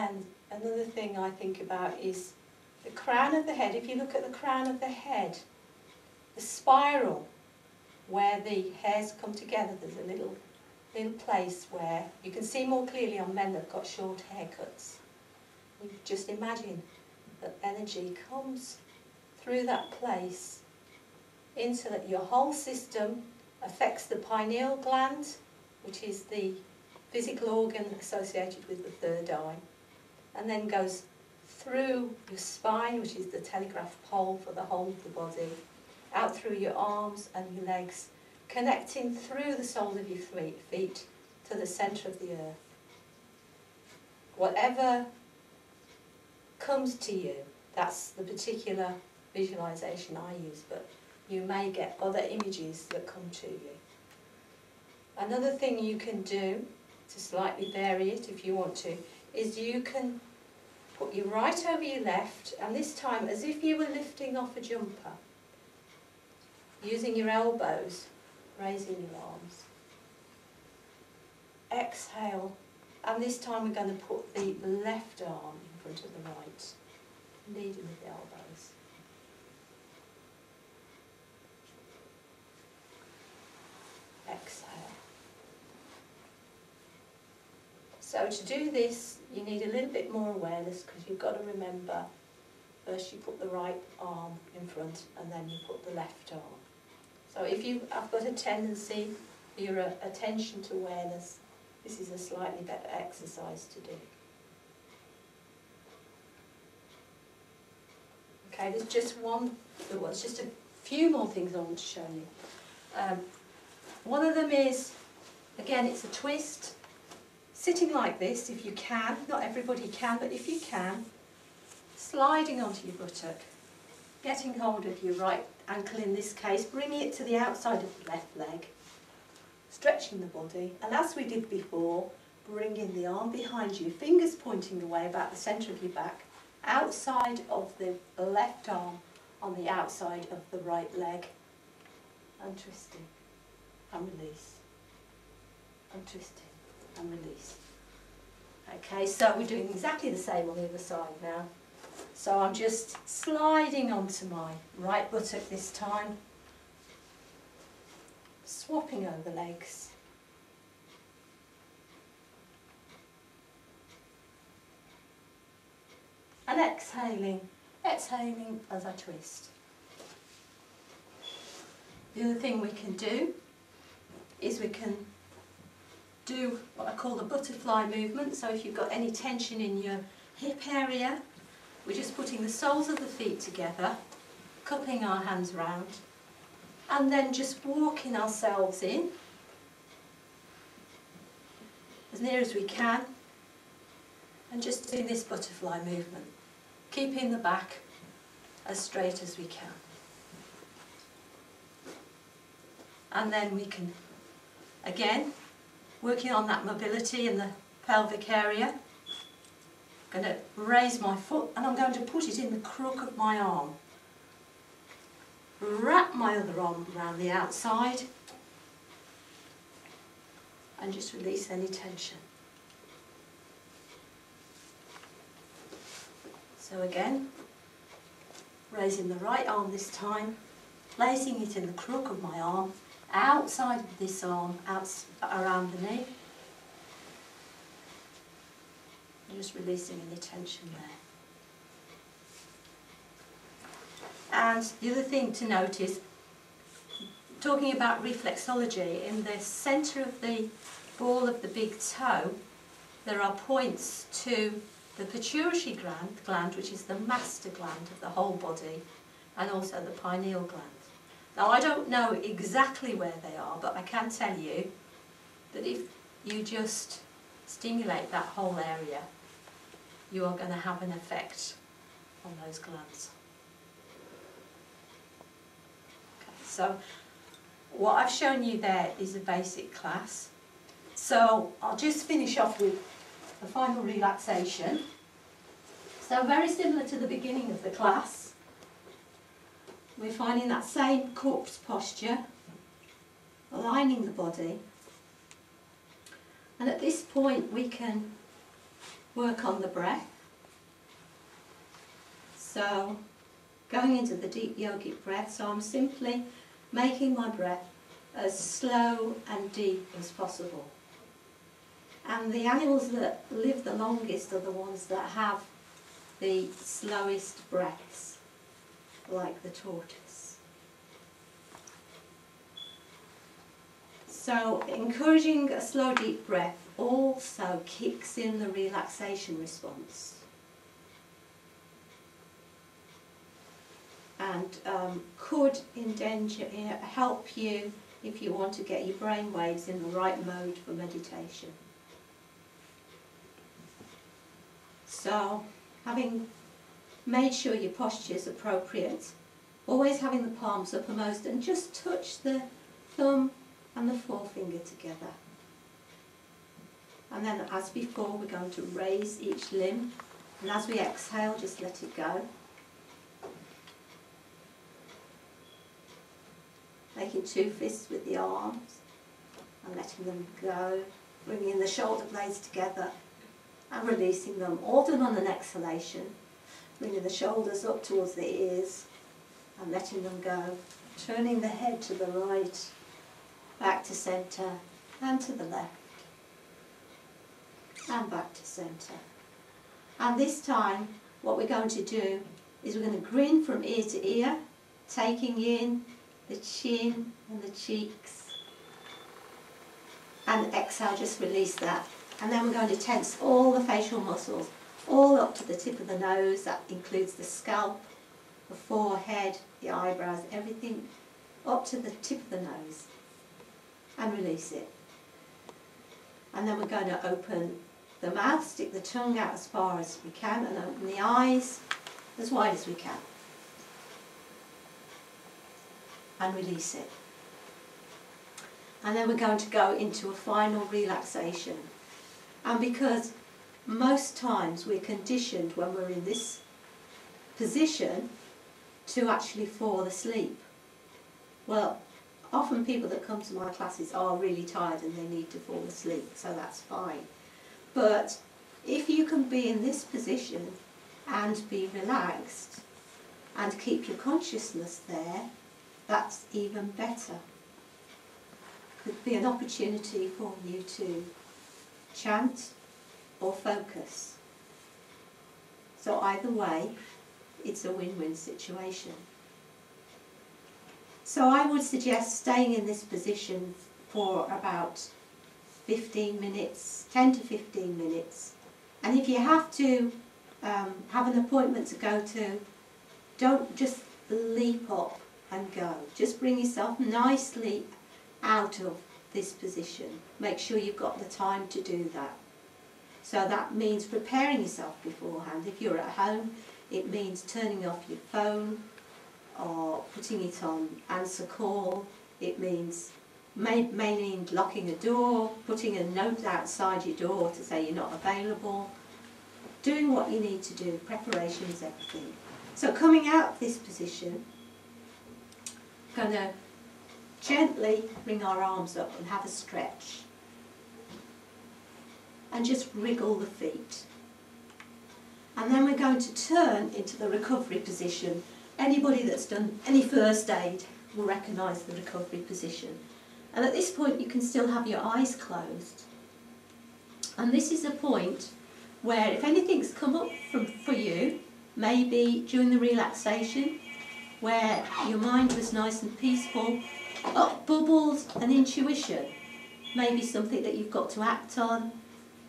And another thing I think about is the crown of the head. If you look at the crown of the head, the spiral where the hairs come together, there's a little place where you can see more clearly on men that've got short haircuts. You just imagine that energy comes through that place into that your whole system, affects the pineal gland, which is the physical organ associated with the third eye, and then goes through your spine, which is the telegraph pole for the whole of the body, out through your arms and your legs, connecting through the soles of your feet to the centre of the earth. Whatever comes to you, that's the particular visualisation I use, but you may get other images that come to you. Another thing you can do to slightly vary it if you want to, is you can put your right over your left, and this time as if you were lifting off a jumper, using your elbows, raising your arms. Exhale, and this time we're going to put the left arm in front of the right, leading with the elbows. Exhale. So to do this, you need a little bit more awareness, because you've got to remember, first you put the right arm in front and then you put the left arm. So if I've got a tendency for your attention to awareness, this is a slightly better exercise to do. Okay, there's just just a few more things I want to show you. One of them is, again, it's a twist. Sitting like this, if you can, not everybody can, but if you can, sliding onto your buttock, getting hold of your right ankle in this case, bringing it to the outside of the left leg, stretching the body, and as we did before, bringing the arm behind you, fingers pointing away about the centre of your back, outside of the left arm on the outside of the right leg, and twisting and release, and twisting and release. Okay, so we're doing exactly the same on the other side now. So I'm just sliding onto my right buttock this time, swapping over legs, and exhaling as I twist. The other thing we can do is we can do what I call the butterfly movement. So if you've got any tension in your hip area, we're just putting the soles of the feet together, cupping our hands round, and then just walking ourselves in as near as we can, and just doing this butterfly movement, keeping the back as straight as we can. And then we can, again, working on that mobility in the pelvic area. I'm going to raise my foot and I'm going to put it in the crook of my arm. Wrap my other arm around the outside and just release any tension. So again, raising the right arm this time, placing it in the crook of my arm, outside of this arm, around the knee, and just releasing any tension there. And the other thing to note is, talking about reflexology, in the centre of the ball of the big toe, there are points to the pituitary gland, which is the master gland of the whole body, and also the pineal gland. Now, I don't know exactly where they are, but I can tell you that if you just stimulate that whole area, you are going to have an effect on those glands. Okay, so what I've shown you there is a basic class. So I'll just finish off with the final relaxation. So very similar to the beginning of the class. We're finding that same corpse posture, aligning the body. And at this point we can work on the breath. So going into the deep yogic breath, so I'm simply making my breath as slow and deep as possible. And the animals that live the longest are the ones that have the slowest breaths, like the tortoise. So encouraging a slow deep breath also kicks in the relaxation response. And could help you if you want to get your brain waves in the right mode for meditation. So, having made sure your posture is appropriate, always having the palms uppermost, and just touch the thumb and the forefinger together. And then, as before, we're going to raise each limb, and as we exhale, just let it go. Making two fists with the arms and letting them go, bringing the shoulder blades together and releasing them, all done on an exhalation, bringing the shoulders up towards the ears and letting them go, turning the head to the right, back to centre and to the left and back to centre. And this time what we're going to do is we're going to grin from ear to ear, taking in the chin and the cheeks, and exhale, just release that. And then we're going to tense all the facial muscles, all up to the tip of the nose. That includes the scalp, the forehead, the eyebrows, everything up to the tip of the nose, and release it. And then we're going to open the mouth, stick the tongue out as far as we can, and open the eyes as wide as we can. And release it. And then we're going to go into a final relaxation. And because most times we're conditioned when we're in this position to actually fall asleep. Well, often people that come to my classes are really tired and they need to fall asleep, so that's fine. But if you can be in this position and be relaxed and keep your consciousness there, that's even better. Could be an opportunity for you to chant or focus. So either way, it's a win-win situation. So I would suggest staying in this position for about 15 minutes, 10 to 15 minutes. And if you have to have an appointment to go to, don't just leap up and go. Just bring yourself nicely out of this position. Make sure you've got the time to do that. So that means preparing yourself beforehand. If you're at home, it means turning off your phone or putting it on answer call. It means may mean locking a door, putting a note outside your door to say you're not available. Doing what you need to do. Preparation is everything. So coming out of this position, going to gently bring our arms up and have a stretch and just wriggle the feet. And then we're going to turn into the recovery position. Anybody that's done any first aid will recognise the recovery position. And at this point you can still have your eyes closed. And this is a point where if anything's come up for you, maybe during the relaxation, where your mind was nice and peaceful, up bubbles an intuition, maybe something that you've got to act on,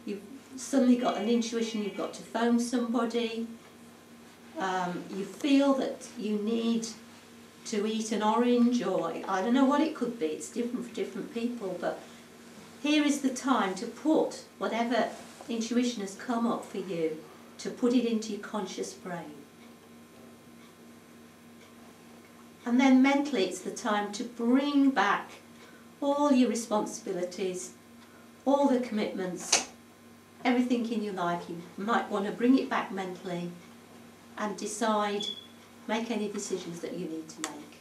you've suddenly got an intuition you've got to phone somebody, you feel that you need to eat an orange, or I don't know what it could be, it's different for different people, but here is the time to put whatever intuition has come up for you, to put it into your conscious brain. And then mentally it's the time to bring back all your responsibilities, all the commitments, everything in your life. You might want to bring it back mentally and decide, make any decisions that you need to make.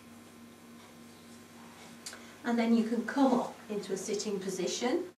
And then you can come up into a sitting position.